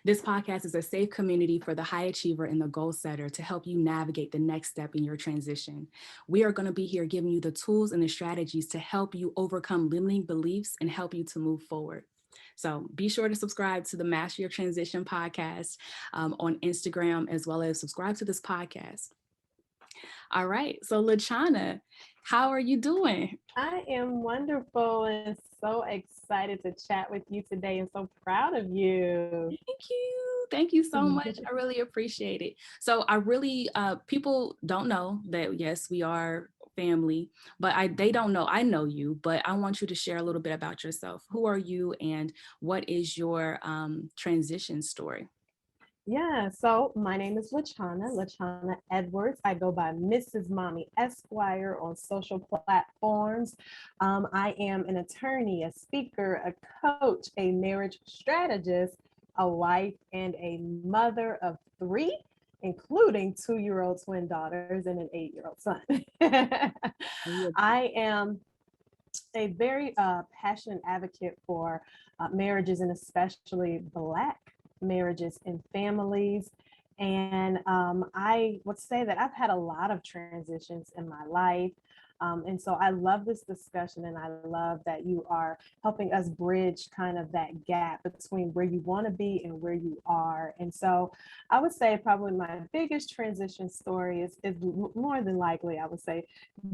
This podcast is a safe community for the high achiever and the goal setter to help you navigate the next step in your transition. We are going to be here giving you the tools and the strategies to help you overcome limiting beliefs and help you to move forward. So be sure to subscribe to the Master Your Transition podcast on Instagram, as well as subscribe to this podcast. All right. So Lachauna, how are you doing? I am wonderful and so excited to chat with you today and so proud of you. Thank you. Thank you so much. I really appreciate it. So people don't know that, yes, we are family, but they don't know. I know you, but I want you to share a little bit about yourself. Who are you and what is your transition story? Yeah, so my name is Lachauna Edwards. I go by Mrs. Mommy Esquire on social platforms. I am an attorney, a speaker, a coach, a marriage strategist, a wife, and a mother of three, including 2-year-old twin daughters and an 8-year-old son. I am a very passionate advocate for marriages, and especially Black marriages and families. And I would say that I've had a lot of transitions in my life. And so I love this discussion, and I love that you are helping us bridge kind of that gap between where you want to be and where you are. And so I would say probably my biggest transition story is more than likely, I would say,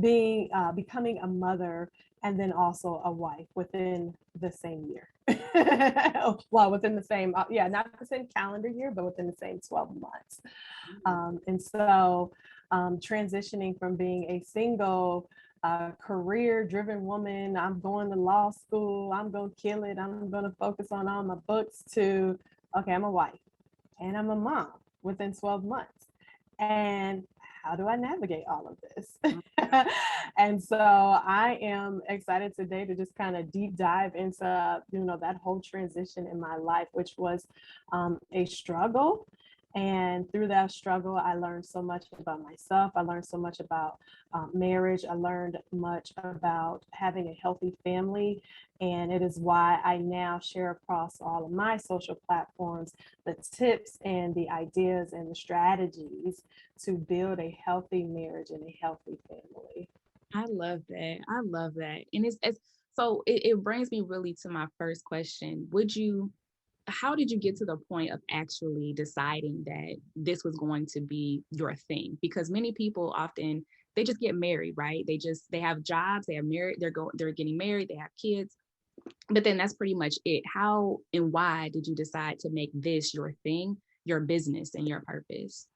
becoming a mother and then also a wife within the same year. Well, within the same, not the same calendar year, but within the same 12 months. And so transitioning from being a single, career-driven woman, I'm going to law school, I'm going to kill it, I'm going to focus on all my books, to, okay, I'm a wife and I'm a mom within 12 months. And how do I navigate all of this? And so I am excited today to just kind of deep dive into, that whole transition in my life, which was a struggle. And through that struggle, I learned so much about myself. I learned so much about marriage. I learned much about having a healthy family. And it is why I now share across all of my social platforms the tips and the ideas and the strategies to build a healthy marriage and a healthy family. I love that. I love that. And it brings me really to my first question. How did you get to the point of actually deciding that this was going to be your thing? Because many people often, they just get married, right? They have jobs, they have married, they're getting married, they have kids, but then that's pretty much it. How and why did you decide to make this your thing, your business, and your purpose?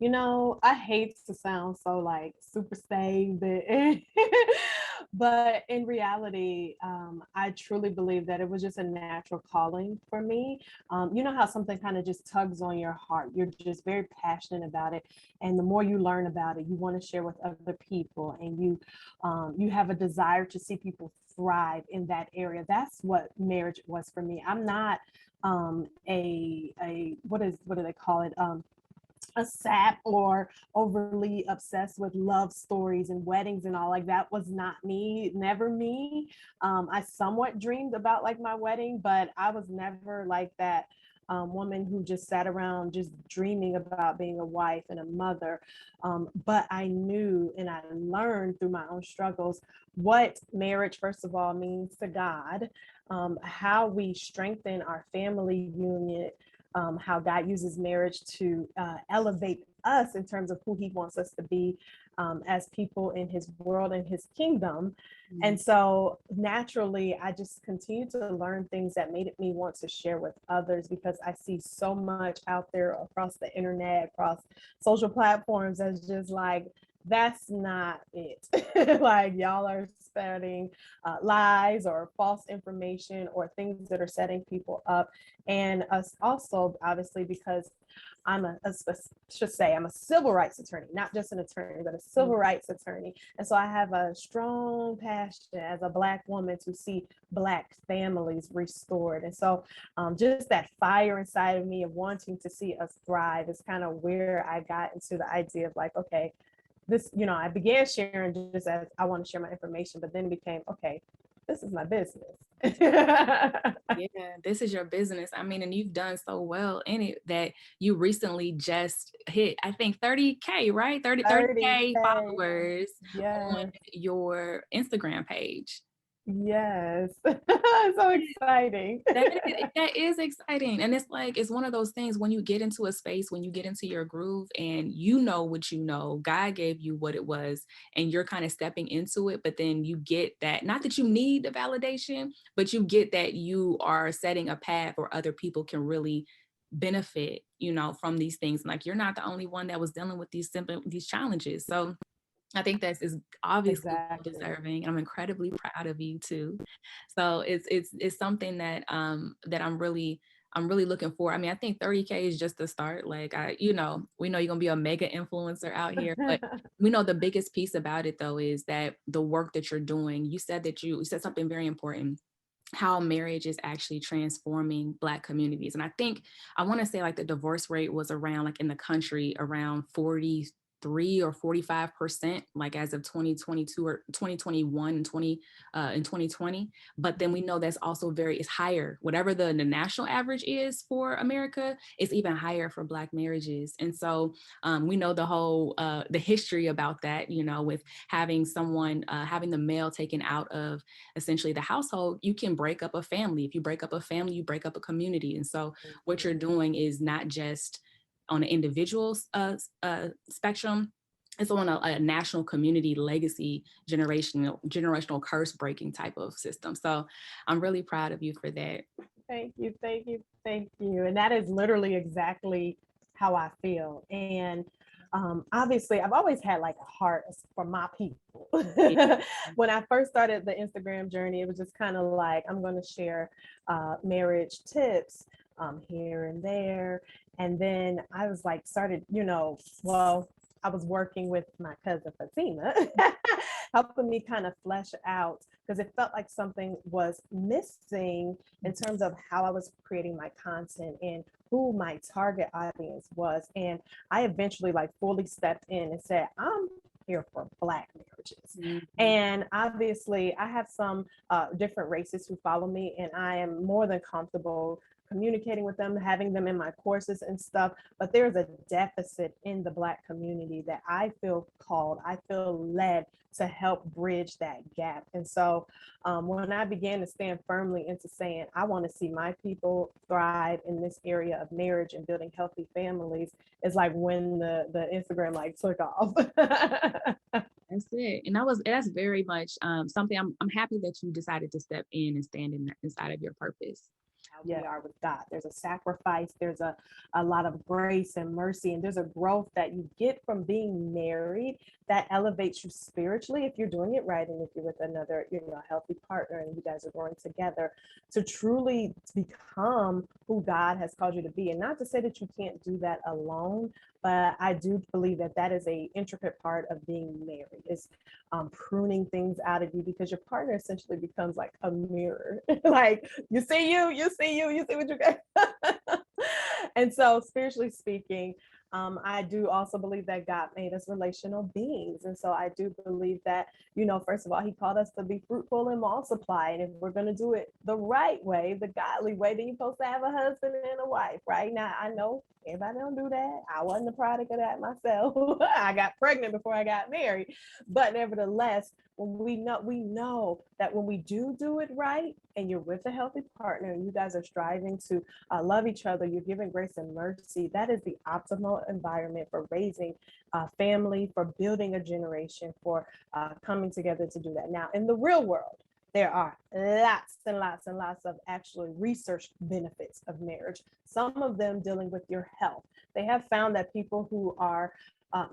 I hate to sound so like super saved, but in reality, I truly believe that it was just a natural calling for me. You know how something kind of just tugs on your heart. You're just very passionate about it, and the more you learn about it, you want to share with other people, and you have a desire to see people thrive in that area. That's what marriage was for me. I'm not a what do they call it? A sap or overly obsessed with love stories and weddings and all. Like, that was not me, never me. I somewhat dreamed about like my wedding, but I was never like that woman who just sat around just dreaming about being a wife and a mother. But I knew and I learned through my own struggles what marriage, first of all, means to God, how we strengthen our family unit, how God uses marriage to elevate us in terms of who he wants us to be as people in his world and his kingdom. Mm-hmm. And so naturally, I just continued to learn things that made me want to share with others, because I see so much out there across the internet, across social platforms, as just like, that's not it. Like, y'all are spreading lies or false information or things that are setting people up. And us also, obviously, because I'm I'm a civil rights attorney, not just an attorney, but a civil rights attorney. And so I have a strong passion as a Black woman to see Black families restored. And so just that fire inside of me of wanting to see us thrive is kind of where I got into the idea of like, okay, this, I began sharing just as I want to share my information, but then it became, okay, this is my business. Yeah, this is your business. I mean, and you've done so well in it that you recently just hit, I think 30K, right? 30K 30K. followers on Yes. your Instagram page. Yes. So exciting. That is exciting. And it's like, it's one of those things when you get into a space, when you get into your groove and you know what you know, God gave you what it was, and you're kind of stepping into it, but then you get that, not that you need the validation, but you get that you are setting a path where other people can really benefit, from these things. Like you're not the only one that was dealing with these challenges. So I think that is obviously Exactly. deserving. I'm incredibly proud of you too. So it's something that that I'm really looking for. I mean, I think 30K is just the start. Like we know you're gonna be a mega influencer out here, but we know the biggest piece about it though is that the work that you're doing. You said you said something very important, how marriage is actually transforming Black communities. And I think I want to say like the divorce rate was around, like in the country, around 43 or 45%, like as of 2022 or 2021 and 2020. But then we know that's also it's higher. Whatever the national average is for America, it's even higher for Black marriages. And so we know the whole the history about that, with having someone having the male taken out of essentially the household. You can break up a family. If you break up a family, you break up a community. And so what you're doing is not just on an individual spectrum, it's on a national community legacy generational curse breaking type of system. So I'm really proud of you for that. Thank you, thank you, thank you. And that is literally exactly how I feel. And obviously, I've always had like a heart for my people. When I first started the Instagram journey, it was just kind of like, I'm going to share marriage tips here and there. And then I was like, started, well, I was working with my cousin Fatima, helping me kind of flesh out because it felt like something was missing in terms of how I was creating my content and who my target audience was. And I eventually like fully stepped in and said, I'm here for Black marriages. Mm-hmm. And obviously I have some different races who follow me, and I am more than comfortable communicating with them, having them in my courses and stuff. But there's a deficit in the Black community that I feel called, I feel led to help bridge that gap. And so when I began to stand firmly into saying, I want to see my people thrive in this area of marriage and building healthy families, is like when the Instagram like took off. That's it. And that's very much something I'm happy that you decided to step in and stand inside of your purpose. How we are with God. There's a sacrifice, there's a lot of grace and mercy, and there's a growth that you get from being married that elevates you spiritually if you're doing it right, and if you're with another, healthy partner and you guys are growing together to truly become who God has called you to be. And not to say that you can't do that alone, but I do believe that that is a intricate part of being married, is pruning things out of you, because your partner essentially becomes like a mirror. Like you see what you got. And so spiritually speaking, I do also believe that God made us relational beings. And so I do believe that, first of all, he called us to be fruitful and multiply. And if we're going to do it the right way, the godly way, then you're supposed to have a husband and a wife. Right now, I know everybody don't do that. I wasn't a product of that myself. I got pregnant before I got married. But nevertheless, we know that when we do it right, and you're with a healthy partner and you guys are striving to love each other, you're giving grace and mercy, that is the optimal environment for raising a family, for building a generation, for coming together to do that. Now, in the real world, there are lots and lots and lots of actually researched benefits of marriage, some of them dealing with your health. They have found that people who are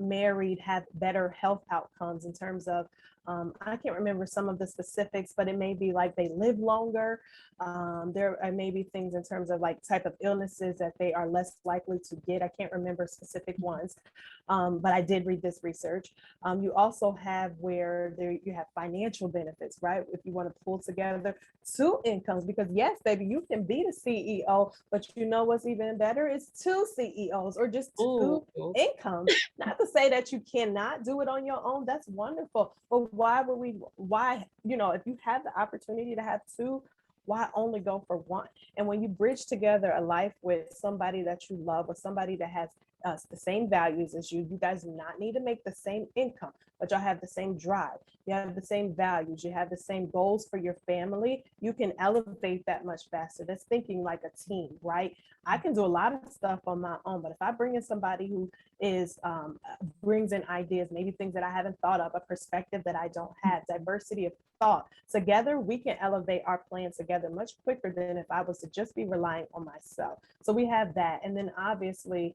married have better health outcomes in terms of, I can't remember some of the specifics, but it may be like they live longer. There may be things in terms of like type of illnesses that they are less likely to get. I can't remember specific ones, but I did read this research. You also have where you have financial benefits, right? If you want to pull together two incomes, because yes, baby, you can be the CEO, but you know what's even better is two CEOs or just two incomes. Not to say that you cannot do it on your own. That's wonderful. But why would we, why, if you have the opportunity to have two, why only go for one? And when you bridge together a life with somebody that you love, or somebody that has the same values as you guys do not need to make the same income, but y'all have the same drive, you have the same values, you have the same goals for your family, you can elevate that much faster. That's thinking like a team, right? I can do a lot of stuff on my own, but if I bring in somebody who is brings in ideas, maybe things that I haven't thought of, a perspective that I don't have, diversity of thought, together we can elevate our plan together much quicker than if I was to just be relying on myself. So we have that. And then obviously,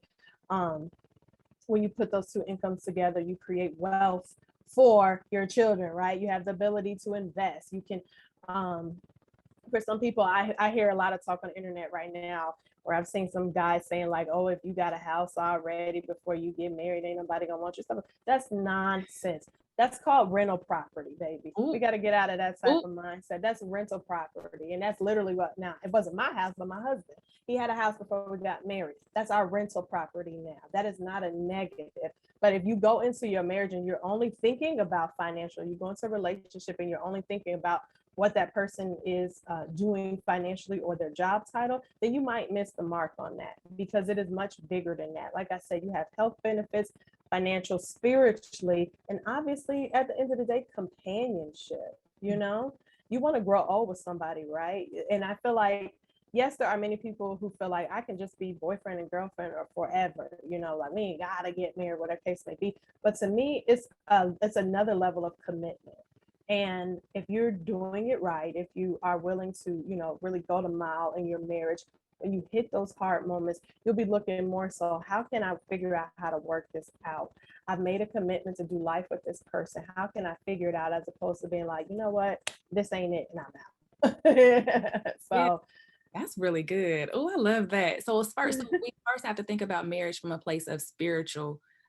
when you put those two incomes together, you create wealth for your children, right? You have the ability to invest. You can, for some people, I hear a lot of talk on the internet right now, where I've seen some guys saying like, oh, if you got a house already before you get married, ain't nobody gonna want your stuff. That's nonsense. That's called rental property, baby. Ooh. We got to get out of that type of mindset. That's rental property. And that's literally what, now, it wasn't my house, but my husband. He had a house before we got married. That's our rental property now. That is not a negative. But if you go into your marriage and you're only thinking about financial, you go into a relationship and you're only thinking about what that person is doing financially or their job title, then you might miss the mark on that, because it is much bigger than that. Like I said, you have health benefits, financial, spiritually, and obviously at the end of the day, companionship. You want to grow old with somebody, right? And I feel like, yes, there are many people who feel like I can just be boyfriend and girlfriend or forever, like we ain't gotta get married, whatever case may be. But to me, it's another level of commitment. And if you're doing it right, if you are willing to, really go the mile in your marriage, when you hit those hard moments, you'll be looking more so, how can I figure out how to work this out? I've made a commitment to do life with this person. How can I figure it out, as opposed to being like, you know what, this ain't it and I'm out. So yeah, that's really good. Oh, I love that. So we first have to think about marriage from a place of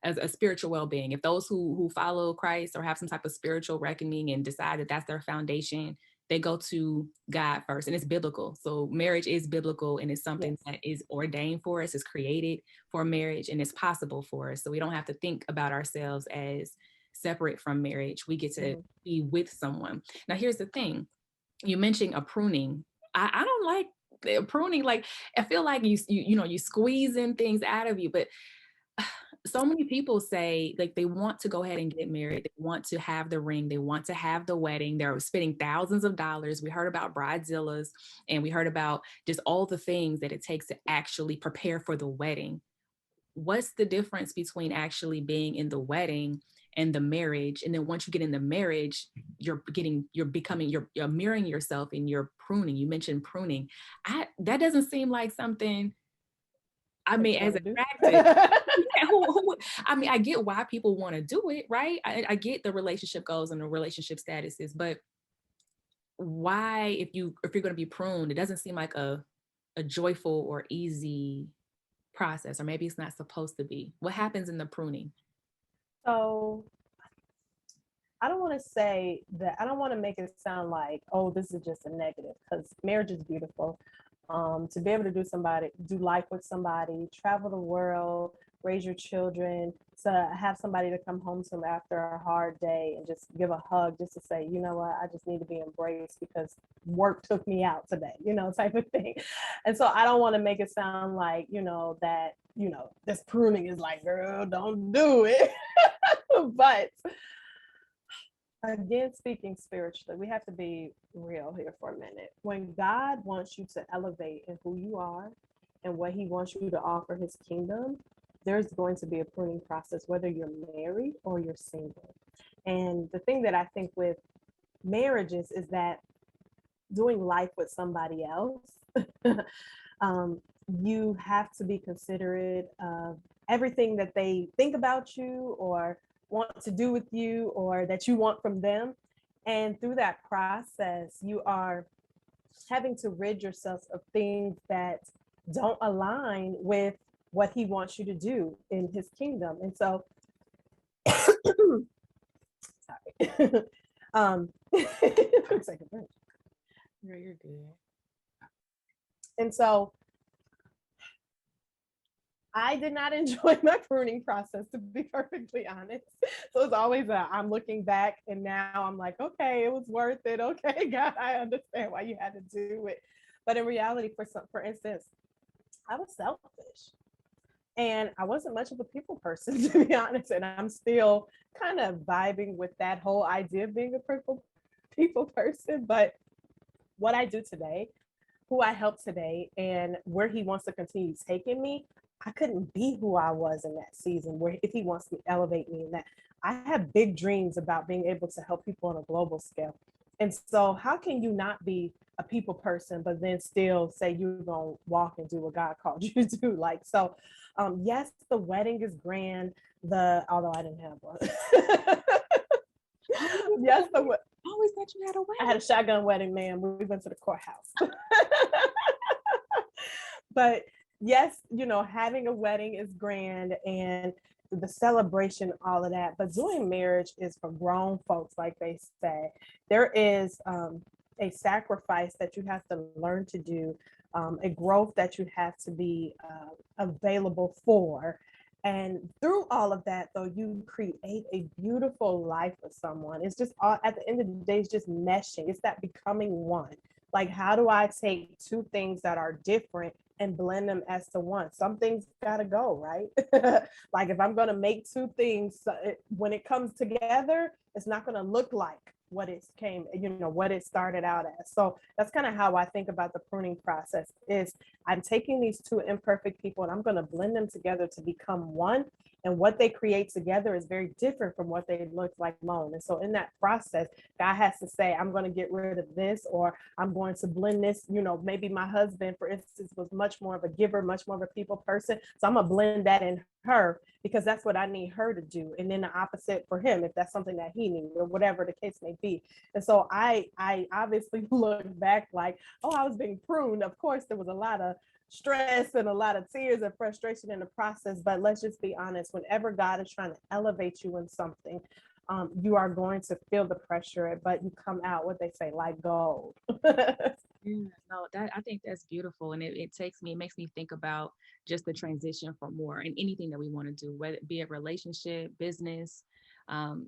as a spiritual well-being. If those who follow Christ or have some type of spiritual reckoning and decide that that's their foundation, they go to God first, and it's biblical. So marriage is biblical, and it's something that is ordained for us, is created for marriage, and it's possible for us. So we don't have to think about ourselves as separate from marriage. We get to be with someone. Now, here's the thing. You mentioned a pruning. I don't like pruning. Like, I feel like you squeezing things out of you, but so many people say like they want to go ahead and get married. They want to have the ring. They want to have the wedding. They're spending thousands of dollars. We heard about bridezillas, and we heard about just all the things that it takes to actually prepare for the wedding. What's the difference between actually being in the wedding and the marriage? And then once you get in the marriage, you're mirroring yourself and you're pruning. You mentioned pruning. That doesn't seem like something, I mean, as attractive. I get why people want to do it, right? I get the relationship goals and the relationship statuses, but why, if you're going to be pruned, it doesn't seem like a joyful or easy process, or maybe it's not supposed to be. What happens in the pruning? So I don't want to say that, I don't want to make it sound like, oh, this is just a negative, because marriage is beautiful. To be able to do life with somebody, travel the world, raise your children, to have somebody to come home to after a hard day and just give a hug, just to say, you know what, I just need to be embraced because work took me out today, type of thing. And so I don't want to make it sound like, that, this pruning is like, girl, don't do it. But again, speaking spiritually, we have to be real here for a minute. When God wants you to elevate in who you are and what he wants you to offer his kingdom, there's going to be a pruning process, whether you're married or you're single. And the thing that I think with marriages is that doing life with somebody else, you have to be considerate of everything that they think about you or want to do with you or that you want from them. And through that process, you are having to rid yourself of things that don't align with what he wants you to do in his kingdom. And so, sorry. Take a break. No, you're good. And so I did not enjoy my pruning process, to be perfectly honest. So it's always I'm looking back and now I'm like, okay, it was worth it. Okay, God, I understand why you had to do it. But in reality, for instance, I was selfish and I wasn't much of a people person, to be honest. And I'm still kind of vibing with that whole idea of being a people person. But what I do today, who I help today, and where he wants to continue taking me, I couldn't be who I was in that season. Where if he wants to elevate me in that, I have big dreams about being able to help people on a global scale. And so, how can you not be a people person, but then still say you're gonna walk and do what God called you to do? Like so, yes, the wedding is grand. Although I didn't have one. Yes, I always thought you had a wedding. I had a shotgun wedding, man. We went to the courthouse. But yes, having a wedding is grand and the celebration, all of that. But doing marriage is for grown folks, like they say. There is a sacrifice that you have to learn to do, a growth that you have to be available for. And through all of that, though, you create a beautiful life with someone. It's just at the end of the day, it's just meshing. It's that becoming one. Like, how do I take two things that are different and blend them as to one? Some things got to go, right? Like, if I'm going to make two things, when it comes together, it's not going to look like what what it started out as. So that's kind of how I think about the pruning process is I'm taking these two imperfect people and I'm going to blend them together to become one. And what they create together is very different from what they look like alone. And so in that process, God has to say, I'm going to get rid of this, or I'm going to blend this. Maybe my husband, for instance, was much more of a giver, much more of a people person. So I'm going to blend that in her because that's what I need her to do. And then the opposite for him, if that's something that he needs or whatever the case may be. And so I obviously look back like, oh, I was being pruned. Of course, there was a lot of stress and a lot of tears and frustration in the process. But let's just be honest, whenever God is trying to elevate you in something, you are going to feel the pressure, but you come out, what they say, like gold. Yeah, no, I think that's beautiful. And it makes me think about just the transition for more and anything that we want to do, whether it be a relationship, business,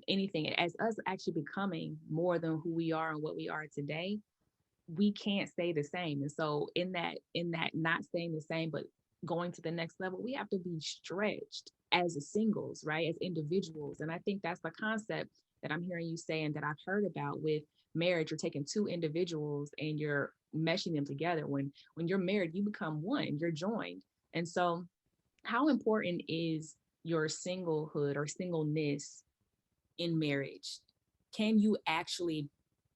anything. As us actually becoming more than who we are and what we are today, we can't stay the same. And so in that not staying the same, but going to the next level, we have to be stretched as a singles, right? As individuals. And I think that's the concept that I'm hearing you saying that I've heard about with marriage. You're taking two individuals and you're meshing them together. When you're married, you become one, you're joined. And so how important is your singlehood or singleness in marriage? Can you actually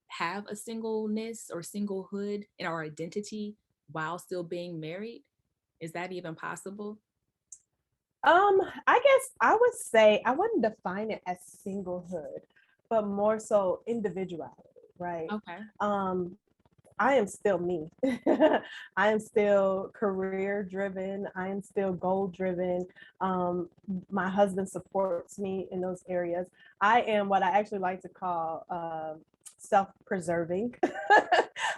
have a singleness or singlehood in our identity while still being married? Is that even possible? I guess I would say I wouldn't define it as singlehood, but more so individuality, right? Okay. I am still me. I am still career driven. I am still goal driven. My husband supports me in those areas. I am what I actually like to call self-preserving.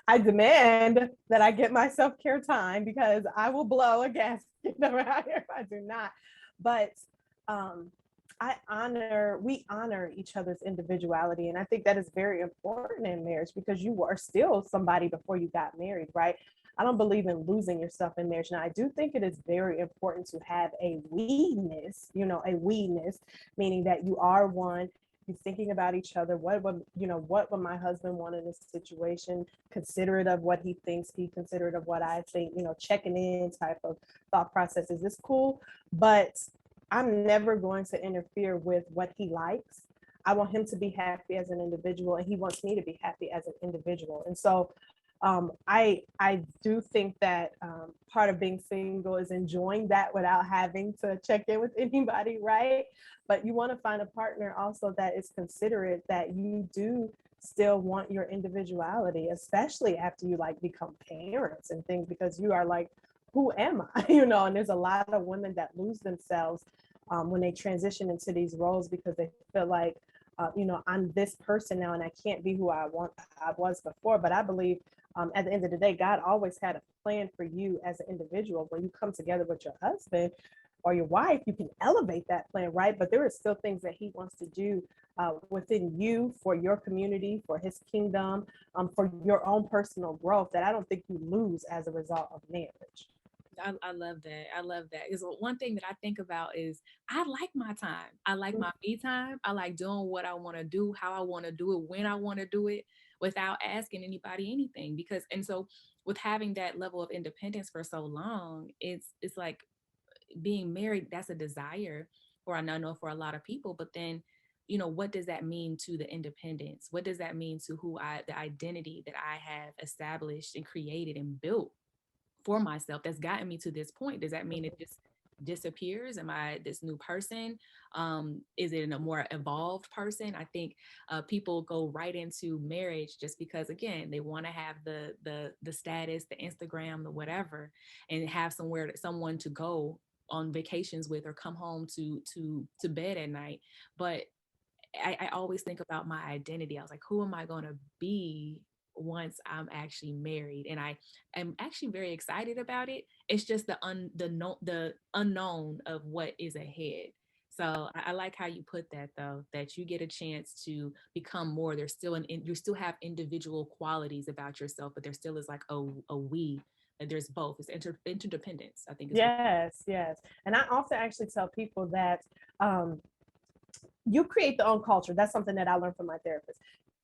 I demand that I get my self-care time because I will blow a gasket around here if I do not. But we honor each other's individuality. And I think that is very important in marriage because you are still somebody before you got married, right? I don't believe in losing yourself in marriage. Now, I do think it is very important to have a we-ness, a we-ness, meaning that you are one, you're thinking about each other. What would my husband want in this situation? Considerate of what he thinks, he considerate of what I think, checking in type of thought process. Is this cool? But I'm never going to interfere with what he likes. I want him to be happy as an individual, and he wants me to be happy as an individual. And so I do think that part of being single is enjoying that without having to check in with anybody, right? But you want to find a partner also that is considerate, that you do still want your individuality, especially after you become parents and things, because you are like, who am I? And there's a lot of women that lose themselves when they transition into these roles because they feel like, I'm this person now and I can't be who I was before. But I believe at the end of the day, God always had a plan for you as an individual. When you come together with your husband, or your wife, you can elevate that plan, right? But there are still things that he wants to do within you, for your community, for his kingdom, for your own personal growth, that I don't think you lose as a result of marriage. I love that. I love that. Because one thing that I think about is I like my time. I like my me time. I like doing what I want to do, how I want to do it, when I want to do it, without asking anybody anything. Because and so with having that level of independence for so long, it's like being married, that's a desire for, I know for a lot of people, but then what does that mean to the independence? What does that mean to the identity that I have established and created and built for myself that's gotten me to this point? Does that mean it just disappears? Am I this new person? Is it a more evolved person? I think people go right into marriage just because, again, they want to have the status, the Instagram, the whatever, and have someone to go on vacations with, or come home to bed at night. But I always think about my identity. I was like, who am I going to be once I'm actually married? And I am actually very excited about it. It's just the unknown of what is ahead. So I like how you put that, though, that you get a chance to become more. There's still you still have individual qualities about yourself, but there still is like a we. There's both. It's interdependence, I think, is what. Yes, yes. And I often actually tell people that you create the own culture. That's something that I learned from my therapist.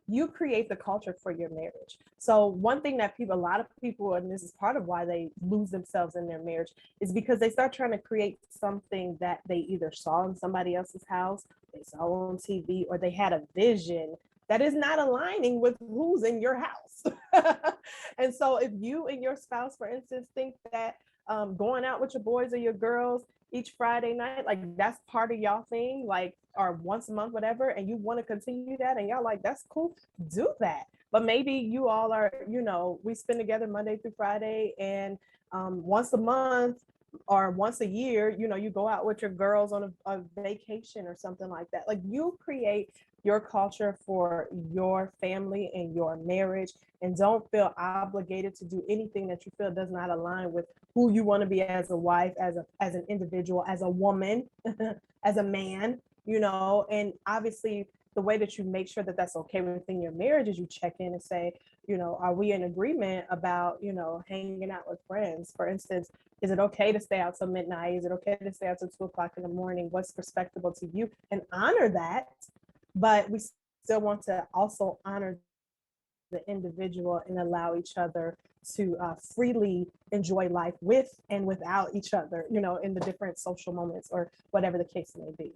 You create the culture for your marriage. So one thing that a lot of people, and this is part of why they lose themselves in their marriage, is because they start trying to create something that they either saw in somebody else's house, they saw on TV, or they had a vision that is not aligning with who's in your house. And so if you and your spouse, for instance, think that going out with your boys or your girls each Friday night, like that's part of y'all thing, like, or once a month, whatever, and you want to continue that, and y'all like, that's cool, do that. But maybe you all are, we spend together Monday through Friday, and once a month or once a year, you go out with your girls on a vacation or something like that. Like, you create your culture for your family and your marriage, and don't feel obligated to do anything that you feel does not align with who you want to be as a wife, as an individual, as a woman, as a man, and obviously the way that you make sure that that's okay within your marriage is you check in and say, are we in agreement about, hanging out with friends? For instance, is it okay to stay out till midnight? Is it okay to stay out till 2 o'clock in the morning? What's respectable to you? And honor that. But we still want to also honor the individual and allow each other to freely enjoy life with and without each other, in the different social moments or whatever the case may be.